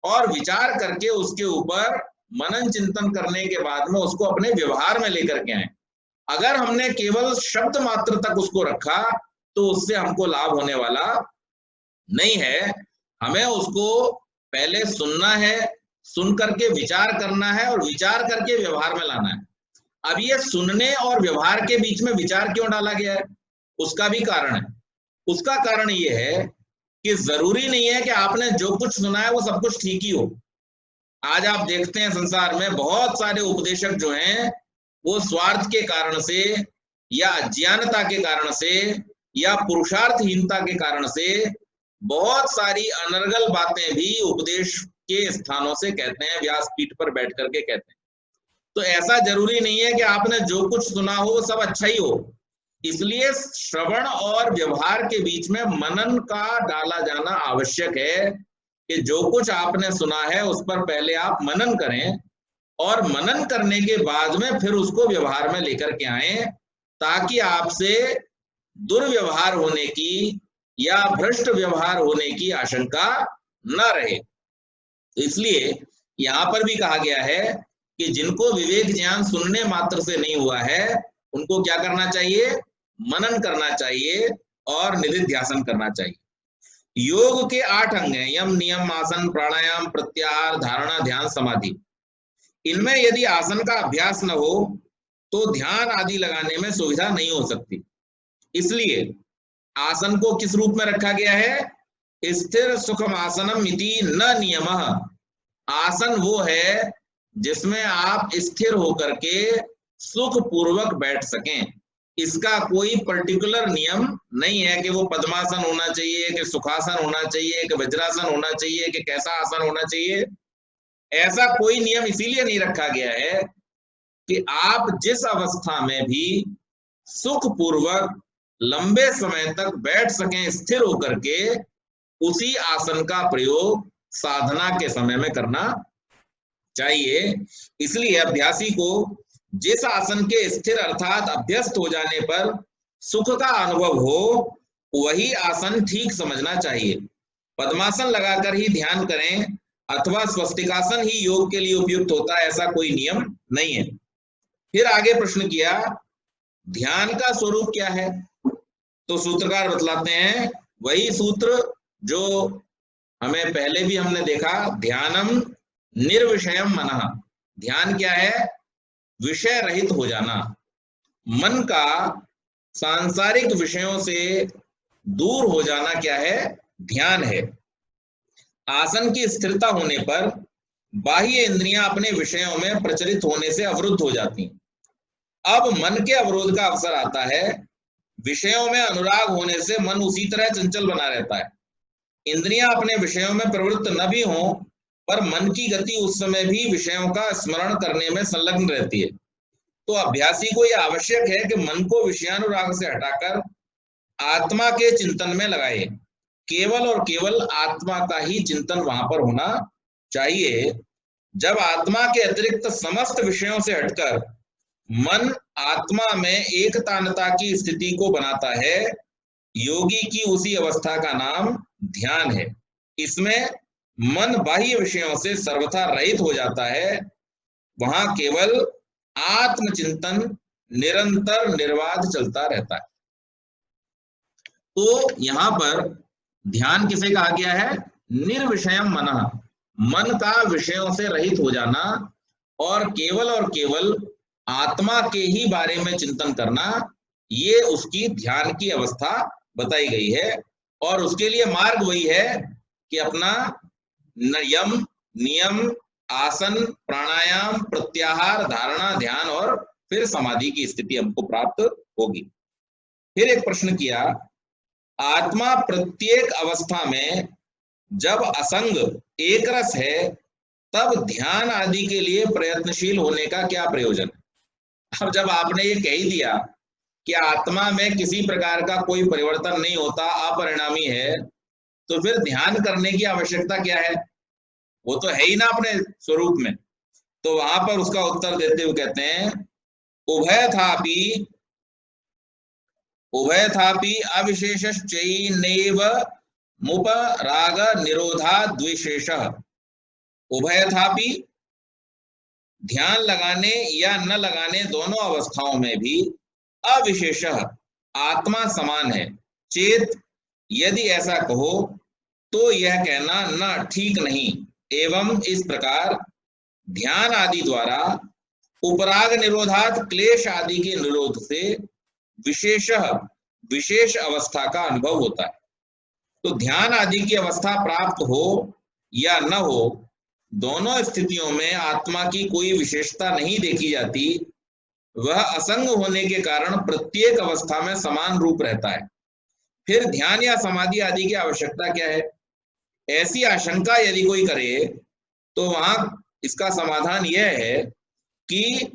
और विचार करके उसके ऊपर मनन चिंतन करने के बाद में उसको अपने व्यवहार में लेकर के आए। अगर हमने केवल शब्द मात्र तक उसको रखा तो उससे हमको लाभ होने वाला नहीं है। हमें उसको पहले सुनना है, सुन करके विचार करना है और विचार करके व्यवहार में लाना है। अब ये सुनने और व्यवहार के बीच में विचार क्यों डाला गया है, उसका भी कारण है। उसका कारण ये है कि जरूरी नहीं है कि आपने जो कुछ सुना है वो सब कुछ ठीक ही हो। आज आप देखते हैं संसार में बहुत सारे उपदेशक जो हैं वो स्वार्थ के कारण से या अज्ञानता के कारण से या पुरुषार्थहीनता के कारण से बहुत सारी अनर्गल बातें भी उपदेश के स्थानों से कहते हैं, व्यासपीठ पर बैठ करके कहते हैं। तो ऐसा जरूरी नहीं है कि आपने जो कुछ सुना हो सब अच्छा ही हो। इसलिए श्रवण और व्यवहार के बीच में मनन का डाला जाना आवश्यक है कि जो कुछ आपने सुना है उस पर पहले आप मनन करें और मनन करने के बाद में फिर उसको व्यवहार में लेकर के आए, ताकि आपसे दुर्व्यवहार होने की या भ्रष्ट व्यवहार होने की आशंका न रहे। इसलिए यहां पर भी कहा गया है कि जिनको विवेक ज्ञान सुनने मात्र से नहीं हुआ है उनको क्या करना चाहिए, मनन करना चाहिए और निधिध्यासन करना चाहिए। योग के 8 अंग हैं, यम नियम आसन प्राणायाम प्रत्याहार धारणा ध्यान समाधि। इनमें यदि आसन का अभ्यास न हो तो ध्यान आदि लगाने में सुविधा नहीं हो सकती। इसलिए आसन को किस रूप में रखा गया है, स्थिर सुखम आसनम इति न नियमः। आसन वो है जिसमें आप स्थिर होकर के सुख पूर्वक बैठ सकें। इसका कोई पर्टिकुलर नियम नहीं है कि वो पद्मासन होना चाहिए, कि सुखासन होना चाहिए, कि वज्रासन होना चाहिए, कि कैसा आसन होना चाहिए। ऐसा कोई नियम इसीलिए नहीं रखा गया है कि आप जिस अवस्था में भी सुख पूर्वक लंबे समय तक बैठ सकें स्थिर होकर के, उसी आसन का प्रयोग साधना के समय में करना चाहिए। इसलिए अभ्यासी को जिस आसन के स्थिर अर्थात अभ्यस्त हो जाने पर सुख का अनुभव हो वही आसन ठीक समझना चाहिए। पद्मासन लगाकर ही ध्यान करें अथवा स्वस्तिकासन ही योग के लिए उपयुक्त होता है, ऐसा कोई नियम नहीं है। फिर आगे प्रश्न किया, ध्यान का स्वरूप क्या है? तो सूत्रकार बतलाते हैं वही सूत्र जो हमें पहले भी हमने देखा, ध्यानम निर्विषयम मनः। ध्यान क्या है? विषय रहित हो जाना, मन का सांसारिक विषयों से दूर हो जाना क्या है? ध्यान है। आसन की स्थिरता होने पर बाह्य इंद्रियां अपने विषयों में प्रचलित होने से अवरुद्ध हो जाती। अब मन के अवरोध का अवसर आता है। विषयों में अनुराग होने से मन उसी तरह चंचल बना रहता है। इंद्रियां अपने विषयों में प्रवृत्त न भी हों पर मन की गति उस समय भी विषयों का स्मरण करने में संलग्न रहती है। तो अभ्यासी को यह आवश्यक है कि मन को विषयानुराग से हटाकर आत्मा के चिंतन में लगाए। केवल और केवल आत्मा का ही चिंतन वहां पर होना चाहिए। जब आत्मा के अतिरिक्त समस्त विषयों से हटकर मन आत्मा में एकतानता की स्थिति को बनाता है, योगी की उसी अवस्था का नाम ध्यान है। इसमें मन बाह्य विषयों से सर्वथा रहित हो जाता है। वहां केवल आत्मचिंतन निरंतर निर्बाध चलता रहता है। तो यहां पर ध्यान किसे कहा गया है? निर्विषयम मनः, मन का विषयों से रहित हो जाना और केवल आत्मा के ही बारे में चिंतन करना, ये उसकी ध्यान की अवस्था बताई गई है। और उसके लिए मार्ग वही है कि अपना यम नियम आसन प्राणायाम प्रत्याहार धारणा ध्यान और फिर समाधि की स्थिति हमको प्राप्त होगी। फिर एक प्रश्न किया, आत्मा प्रत्येक अवस्था में जब असंग एक रस है तब ध्यान आदि के लिए प्रयत्नशील होने का क्या प्रयोजन? अब जब आपने ये कह ही दिया कि आत्मा में किसी प्रकार का कोई परिवर्तन नहीं होता, अपरिणामी है, तो फिर ध्यान करने की आवश्यकता क्या है? वो तो है ही ना अपने स्वरूप में। तो वहां पर उसका उत्तर देते हुए कहते हैं, उभयथापि अविशेषश्चैनैव मुपराग निरोधाद् द्विशेषः। उभयथापि ध्यान लगाने या न लगाने दोनों अवस्थाओं में भी अविशेषः आत्मा समान है। चेत यदि ऐसा कहो तो यह कहना न ठीक नहीं। एवं इस प्रकार ध्यान आदि द्वारा उपराग निरोधात क्लेश आदि के निरोध से विशेष अवस्था का अनुभव होता है। तो ध्यान आदि की अवस्था प्राप्त हो या न हो, दोनों स्थितियों में आत्मा की कोई विशेषता नहीं देखी जाती। वह असंग होने के कारण प्रत्येक अवस्था में समान रूप रहता है। फिर ध्यान या समाधि आदि की आवश्यकता क्या है? ऐसी आशंका यदि कोई करे तो वहां इसका समाधान यह है कि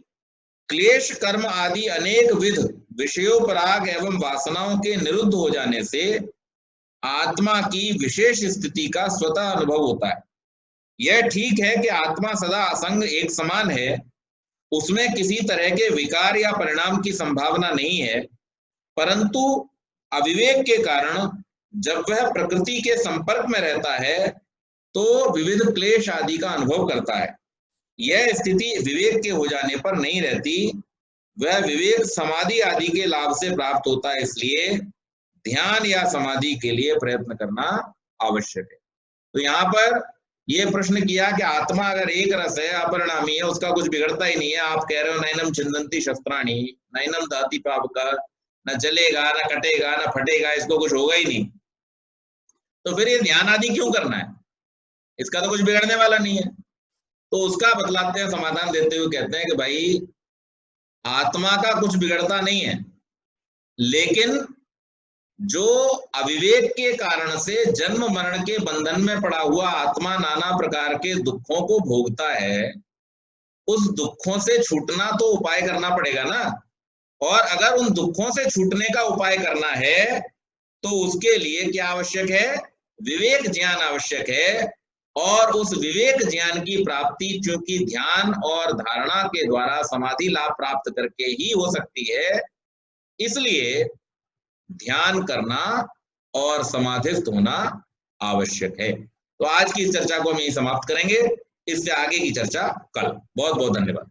क्लेश कर्म आदि अनेक विध विषयों पराग एवं वासनाओं के निरुद्ध हो जाने से आत्मा की विशेष स्थिति का स्वतः अनुभव होता है। यह ठीक है कि आत्मा सदा असंग एक समान है, उसमें किसी तरह के विकार या परिणाम की संभावना नहीं है, परंतु अविवेक के कारण जब वह प्रकृति के संपर्क में रहता है तो विविध क्लेश आदि का अनुभव करता है। यह स्थिति विवेक के हो जाने पर नहीं रहती, वह विवेक समाधि आदि के लाभ से प्राप्त होता है, इसलिए ध्यान या समाधि के लिए प्रयत्न करना आवश्यक है। तो यहाँ पर यह प्रश्न किया कि आत्मा अगर एक रस है, अपरिणामी है, उसका कुछ बिगड़ता ही नहीं है, आप कह रहे हो नैनम छिन्दन्ति शस्त्राणि नैनम दहति पावकः, न जलेगा न कटेगा न फटेगा, इसको कुछ होगा ही नहीं, तो फिर ये ध्यान आदि क्यों करना है? इसका तो कुछ बिगड़ने वाला नहीं है। तो उसका बतलाते हैं, समाधान देते हुए कहते हैं कि भाई आत्मा का कुछ बिगड़ता नहीं है, लेकिन जो अविवेक के कारण से जन्म मरण के बंधन में पड़ा हुआ आत्मा नाना प्रकार के दुखों को भोगता है, उस दुखों से छूटना तो उपाय करना पड़ेगा ना। और अगर उन दुखों से छूटने का उपाय करना है तो उसके लिए क्या आवश्यक है? विवेक ज्ञान आवश्यक है। और उस विवेक ज्ञान की प्राप्ति चूंकि ध्यान और धारणा के द्वारा समाधि लाभ प्राप्त करके ही हो सकती है, इसलिए ध्यान करना और समाधिस्थ होना आवश्यक है। तो आज की इस चर्चा को हम यही समाप्त करेंगे, इससे आगे की चर्चा कल। बहुत बहुत धन्यवाद।